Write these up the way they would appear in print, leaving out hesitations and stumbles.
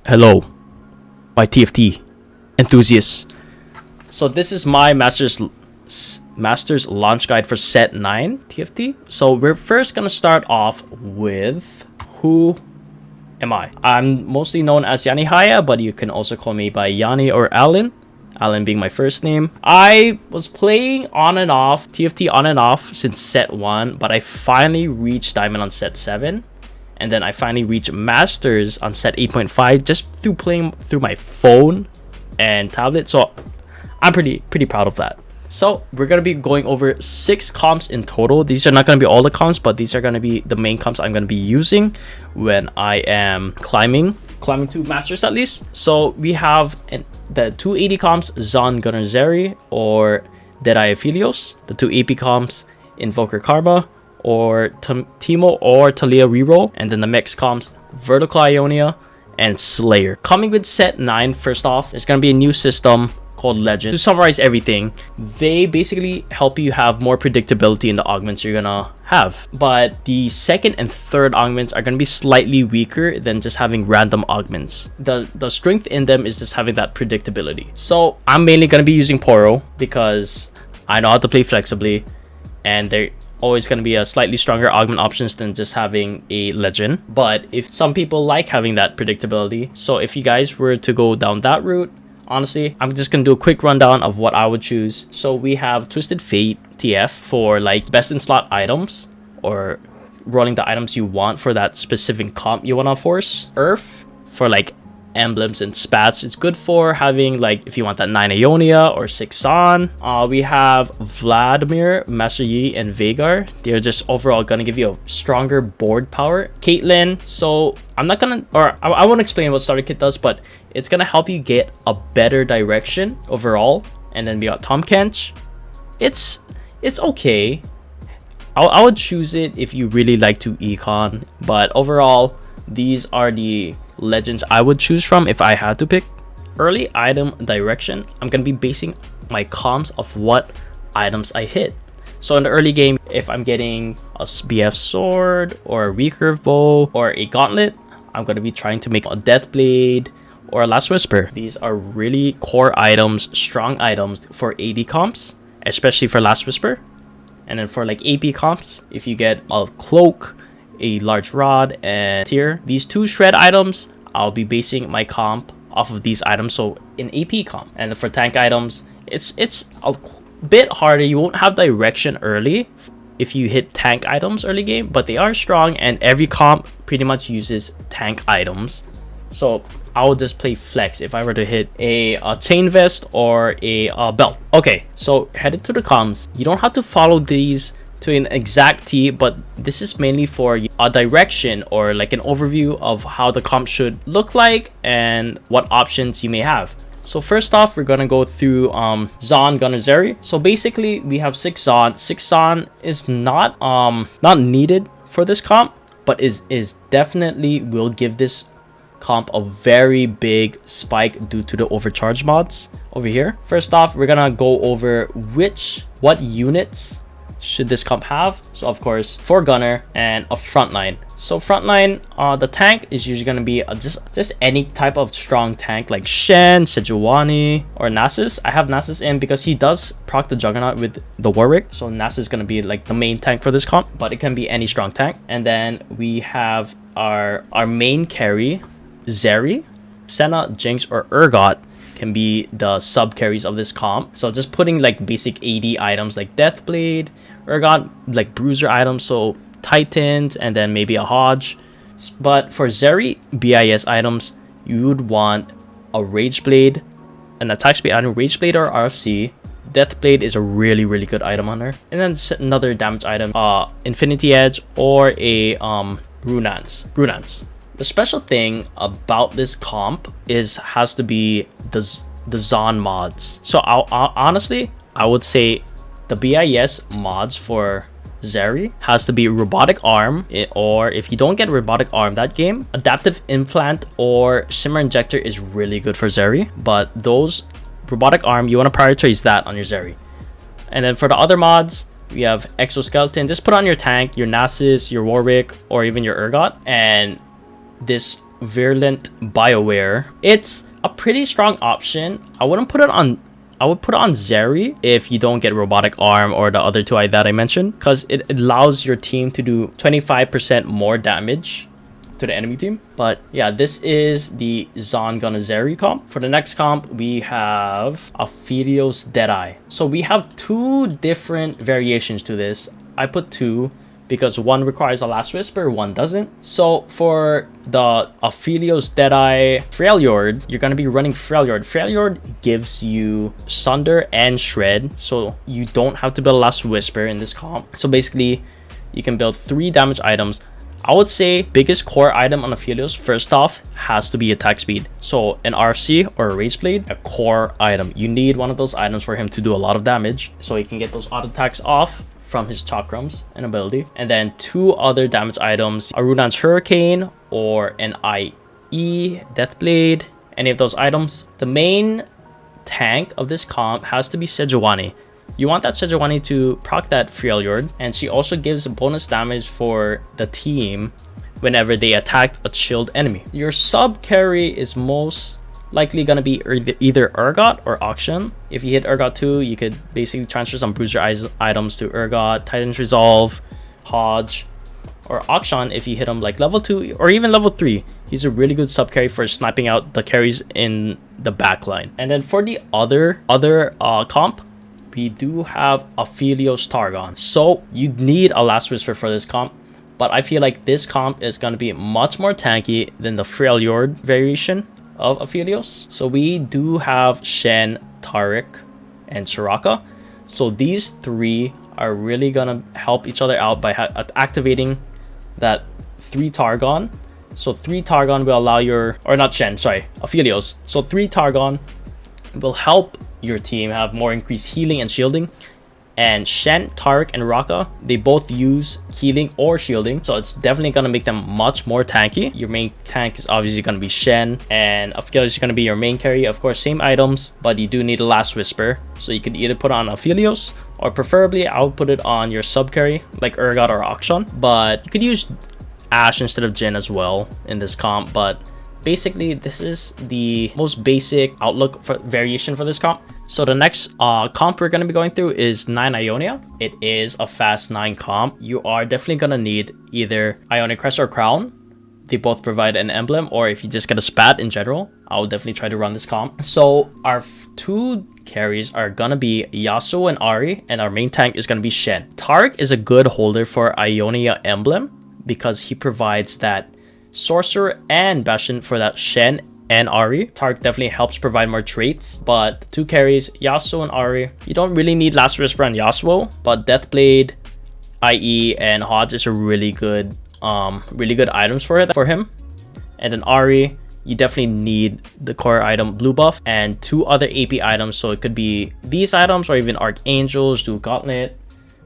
Hello, my TFT enthusiasts. So this is my master's launch guide for set 9 TFT. So we're first gonna start off with who am I? I'm mostly known as Yanni, but you can also call me by Yanni or Alan. Alan being my first name. I was playing on and off TFT on and off since set 1, but I finally reached Diamond on set 7. And then I finally reached Masters on set 8.5 just through playing through my phone and tablet. So I'm pretty proud of that. So we're going to be going over 6 comps in total. These are not going to be all the comps, but these are going to be the main comps I'm going to be using when I am climbing to Masters at least. So we have the 2 AD comps, Zaun, Zeri, or Ionia Aphelios. The 2 AP comps, Invoker Karma, or Teemo or Taliyah Reroll, and then the mix comps Veritcal Ionia and Slayer. Coming with set 9, first off, there's gonna be a new system called Legend. To summarize everything, they basically help you have more predictability in the augments you're gonna have, but the second and third augments are gonna be slightly weaker than just having random augments. The strength in them is just having that predictability. So I'm mainly gonna be using Poro because I know how to play flexibly, and they're always going to be a slightly stronger augment options than just having a legend. But if some people like having that predictability, so if you guys were to go down that route, honestly, I'm just going to do a quick rundown of what I would choose. So we have Twisted Fate TF for like best in slot items, or rolling the items you want for that specific comp you want to force. Earth for like emblems and spats. It's good for having like if you want that 9 Ionia or 6 Zaun. We have Vladimir, Master Yi, and Veigar. They're just overall gonna give you a stronger board power. Caitlyn, so I'm not gonna, or I won't explain what starter kit does, but it's gonna help you get a better direction overall. And then we got Tom Kench. It's okay. I would choose it if you really like to econ, but overall these are the legends I would choose from if I had to pick. Early item direction, I'm gonna be basing my comps of what items I hit. So in the early game, if I'm getting a BF sword or a recurve bow or a gauntlet, I'm gonna be trying to make a death blade or a last whisper. These are really core items, strong items for AD comps, especially for last whisper. And then for like AP comps, if you get a cloak, a large rod, and tier, these 2 shred items, I'll be basing my comp off of these items, so in AP comp. And for tank items, it's a bit harder. You won't have direction early if you hit tank items early game, but they are strong, and every comp pretty much uses tank items. So I will just play flex if I were to hit a chain vest or a belt. Okay, so headed to the comps. You don't have to follow these to an exact T, but this is mainly for a direction or like an overview of how the comp should look like and what options you may have. So first off, we're gonna go through Zaun, Zeri. So basically we have 6 Zaun. 6 Zaun is not needed for this comp, but is definitely will give this comp a very big spike due to the overcharge mods over here. First off, we're gonna go over what units should this comp have. So of course 4 gunner and a frontline. So frontline, the tank is usually going to be just any type of strong tank like Shen, Sejuani, or Nasus. I have Nasus in because he does proc the Juggernaut with the Warwick, so Nasus is going to be like the main tank for this comp, but it can be any strong tank. And then we have our main carry, Zeri. Senna, Jinx, or Urgot can be the sub carries of this comp. So just putting like basic AD items like Deathblade, Urgot, like bruiser items, so Titans, and then maybe a Hodge. But for Zeri BIS items, you would want a Rage Blade, an attack speed item, Rage Blade or RFC. Deathblade is a really good item on her. And then another damage item, Infinity Edge or a Runance. The special thing about this comp has to be the Zaun mods. So honestly, I would say the BIS mods for Zeri has to be Robotic Arm, or if you don't get Robotic Arm that game, Adaptive Implant or Shimmer Injector is really good for Zeri. But those Robotic Arm, you want to prioritize that on your Zeri. And then for the other mods, we have Exoskeleton. Just put on your tank, your Nasus, your Warwick, or even your Urgot, and this Virulent BioWare. It's a pretty strong option. I wouldn't put it on. I would put it on Zeri if you don't get Robotic Arm or the other two that I mentioned, because it allows your team to do 25% more damage to the enemy team. But yeah, this is the Zaun gonna Zeri comp. For the next comp, we have Aphelios Deadeye. So we have two different variations to this. I put two because one requires a Last Whisper, one doesn't. So for the Aphelios Deadeye Freljord, you're gonna be running Freljord. Freljord gives you Sunder and Shred, so you don't have to build a Last Whisper in this comp. So basically, you can build 3 damage items. I would say biggest core item on Aphelios, first off, has to be attack speed. So an RFC or a Razor Blade, a core item. You need one of those items for him to do a lot of damage, so he can get those auto attacks off from his chakrams and ability. And then 2 other damage items, a Runan's Hurricane or an IE Deathblade, any of those items. The main tank of this comp has to be Sejuani. You want that Sejuani to proc that Freljord, and she also gives bonus damage for the team whenever they attack a chilled enemy. Your sub carry is most likely gonna be either Urgot or Auction. If you hit Urgot 2, you could basically transfer some bruiser items to Urgot, Titan's Resolve, Hodge, or Auction if you hit him like level 2 or even level 3. He's a really good sub carry for sniping out the carries in the backline. And then for the other comp, we do have Aphelios Targon. So you need a Last Whisper for this comp, but I feel like this comp is gonna be much more tanky than the Freljord variation of Aphelios. So we do have Shen, Taric, and Soraka. So these 3 are really gonna help each other out by activating that 3 Targon. So 3 Targon will allow your, or not Shen, sorry, Aphelios. So 3 Targon will help your team have more increased healing and shielding. And Shen, Taric, and Raka, they both use healing or shielding, so it's definitely gonna make them much more tanky. Your main tank is obviously gonna be Shen, and Aphelios is gonna be your main carry. Of course, same items, but you do need a Last Whisper, so you could either put on Aphelios, or preferably I would put it on your sub carry like Urgot or Auction. But you could use Ashe instead of Jhin as well in this comp. But basically, this is the most basic outlook for variation for this comp. So the next comp we're going to be going through is 9 Ionia. It is a fast 9 comp. You are definitely going to need either Ionic Crest or Crown. They both provide an emblem, or if you just get a spat in general, I will definitely try to run this comp. So our 2 carries are going to be Yasuo and Ahri, and our main tank is going to be Shen. Taric is a good holder for Ionia emblem because he provides that Sorcerer and Bastion for that Shen and Ahri. Taric definitely helps provide more traits, but 2 carries, Yasuo and Ahri. You don't really need Last Whisper on Yasuo, but Deathblade, IE, and Hodge is a really good items for him. And then Ahri, you definitely need the core item blue buff and 2 other AP items, so it could be these items or even Archangels, do Gauntlet.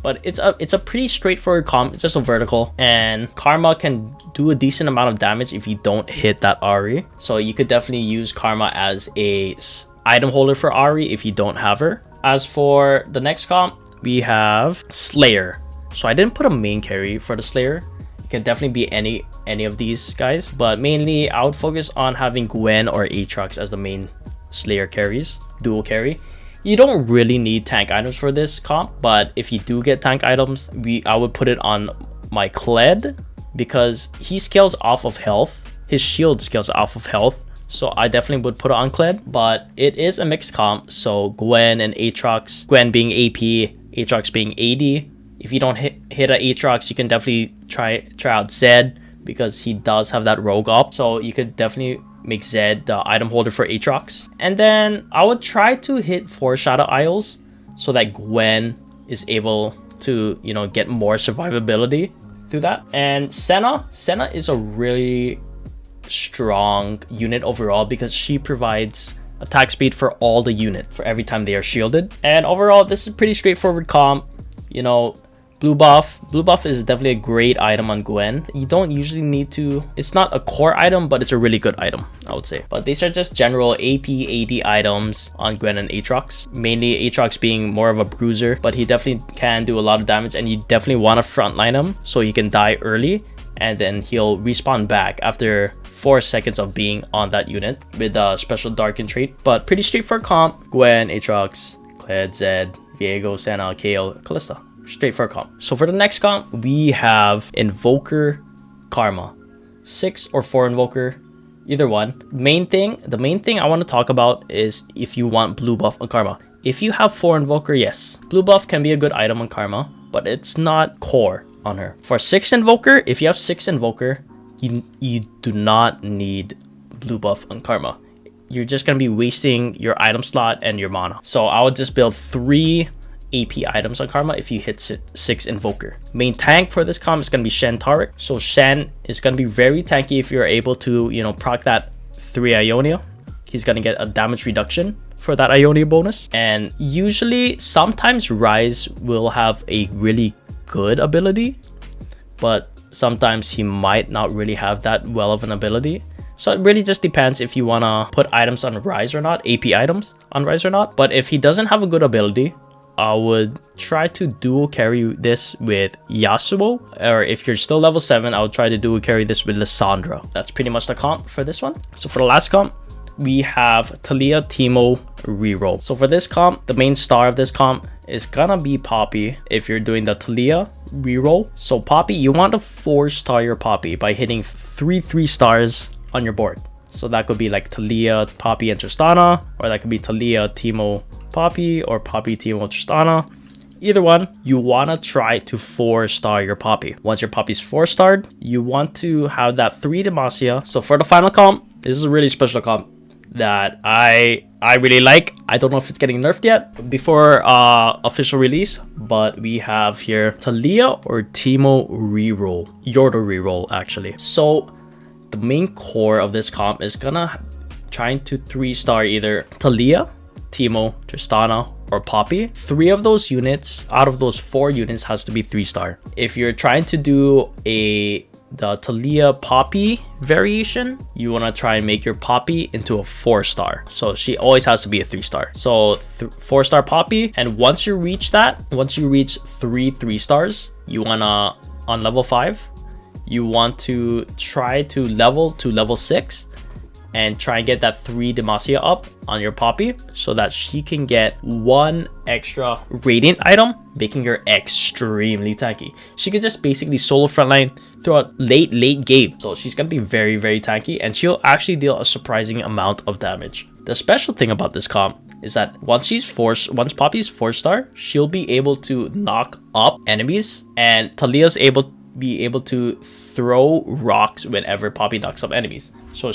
But it's a pretty straightforward comp. It's just a vertical, and Karma can do a decent amount of damage if you don't hit that Ahri. So you could definitely use Karma as a item holder for Ahri if you don't have her. As for the next comp, we have Slayer. So I didn't put a main carry for the Slayer. It can definitely be any of these guys, but mainly I would focus on having Gwen or Aatrox as the main Slayer carries, dual carry. You don't really need tank items for this comp, but if you do get tank items, I would put it on my Kled because he scales off of health. His shield scales off of health, so I definitely would put it on Kled. But it is a mixed comp, so Gwen and Aatrox, Gwen being AP, Aatrox being AD. If you don't hit a Aatrox, you can definitely try out Zed because he does have that rogue up, so you could definitely make Zed the item holder for Aatrox. And then I would try to hit 4 Shadow Isles so that Gwen is able to, you know, get more survivability through that. And Senna is a really strong unit overall because she provides attack speed for all the unit for every time they are shielded. And overall, this is a pretty straightforward comp. You know, blue buff is definitely a great item on Gwen. You don't usually need to, it's not a core item, but it's a really good item, I would say. But these are just general AP AD items on Gwen and Aatrox, mainly Aatrox being more of a bruiser, but he definitely can do a lot of damage, and you definitely want to frontline him so he can die early and then he'll respawn back after 4 seconds of being on that unit with a special Darken trait. But pretty straightforward comp. Gwen, Aatrox, Kled, Zed, Viego, Senna, Kayle, Kalista. Straightforward comp. So for the next comp, we have Invoker Karma. 6 or 4 Invoker, either one. The main thing I want to talk about is if you want blue buff on Karma. If you have 4 Invoker, yes, blue buff can be a good item on Karma, but it's not core on her. For 6 Invoker, if you have 6 Invoker, you do not need blue buff on Karma. You're just going to be wasting your item slot and your mana. So I would just build 3 AP items on Karma if you hit 6 Invoker. Main tank for this comp is going to be Shen Taric. So Shen is going to be very tanky if you're able to, you know, proc that 3 Ionia. He's going to get a damage reduction for that Ionia bonus. And usually, sometimes Rise will have a really good ability, but sometimes he might not really have that well of an ability. So it really just depends if you want to put items on Rise or not, AP items on Rise or not. But if he doesn't have a good ability, I would try to dual carry this with Yasuo, or if you're still level 7, I would try to dual carry this with Lissandra. That's pretty much the comp for this one. So for the last comp, we have Taliyah, Teemo, Reroll. So for this comp, the main star of this comp is gonna be Poppy if you're doing the Taliyah Reroll. So Poppy, you want to 4-star your Poppy by hitting 3 3-stars on your board. So that could be like Taliyah, Poppy, and Tristana, or that could be Taliyah, Teemo, Poppy, or Poppy, Teemo, Tristana. Either one, you want to try to 4-star your Poppy. Once your Poppy's 4-starred, you want to have that 3 Demacia. So for the final comp, this is a really special comp that I really like. I don't know if it's getting nerfed yet before official release, but we have here Taliyah or Teemo Reroll. Yordo Reroll, actually. So the main core of this comp is gonna trying to 3-star either Taliyah, Teemo, Tristana, or Poppy. 3 of those units out of those 4 units has to be 3-star. If you're trying to do the Taliyah Poppy variation, you want to try and make your Poppy into a 4-star. So she always has to be a 3-star. So 4-star Poppy, and once you reach 3 3-stars, you wanna, on level 5, you want to try to level 6 and try and get that 3 Demacia up on your Poppy so that she can get 1 extra Radiant item, making her extremely tanky. She can just basically solo frontline throughout late game. So she's gonna be very, very tanky, and she'll actually deal a surprising amount of damage. The special thing about this comp is that once Poppy's 4-star, she'll be able to knock up enemies, and Taliyah's be able to throw rocks whenever Poppy knocks up enemies. So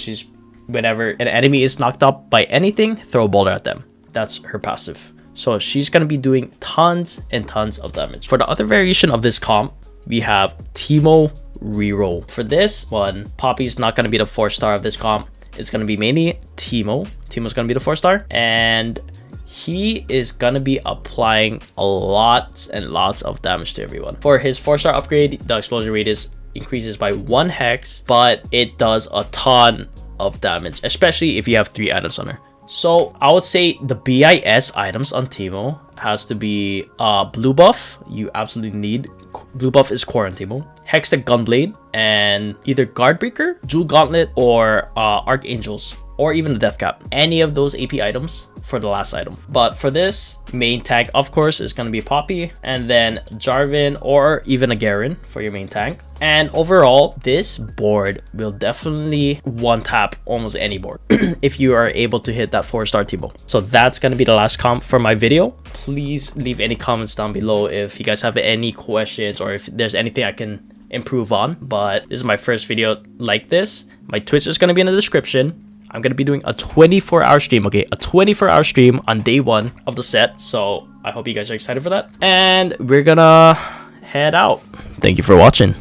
whenever an enemy is knocked up by anything, throw a boulder at them. That's her passive. So she's going to be doing tons and tons of damage. For the other variation of this comp, we have Teemo Reroll. For this one, Poppy's not going to be the 4-star of this comp. It's going to be mainly Teemo. Teemo's going to be the 4-star. And he is going to be applying a lots and lots of damage to everyone. For his 4-star upgrade, the explosion radius increases by 1 hex, but it does a ton of damage, especially if you have 3 items on her. So I would say the BIS items on Teemo has to be blue buff. You absolutely need blue buff is core on Teemo. Hextech Gunblade, and either Guardbreaker, Jewel Gauntlet, or Archangels, or even the Death Cap. Any of those AP items for the last item. But for this, main tank, of course, is going to be Poppy, and then Jarvan or even a Garen for your main tank. And overall, this board will definitely one-tap almost any board if you are able to hit that 4-star Teemo. So that's going to be the last comp for my video. Please leave any comments down below if you guys have any questions or if there's anything I can improve on. But this is my first video like this. My Twitch is going to be in the description. I'm going to be doing a 24-hour stream, okay? A 24-hour stream on day 1 of the set. So I hope you guys are excited for that. And we're going to head out. Thank you for watching.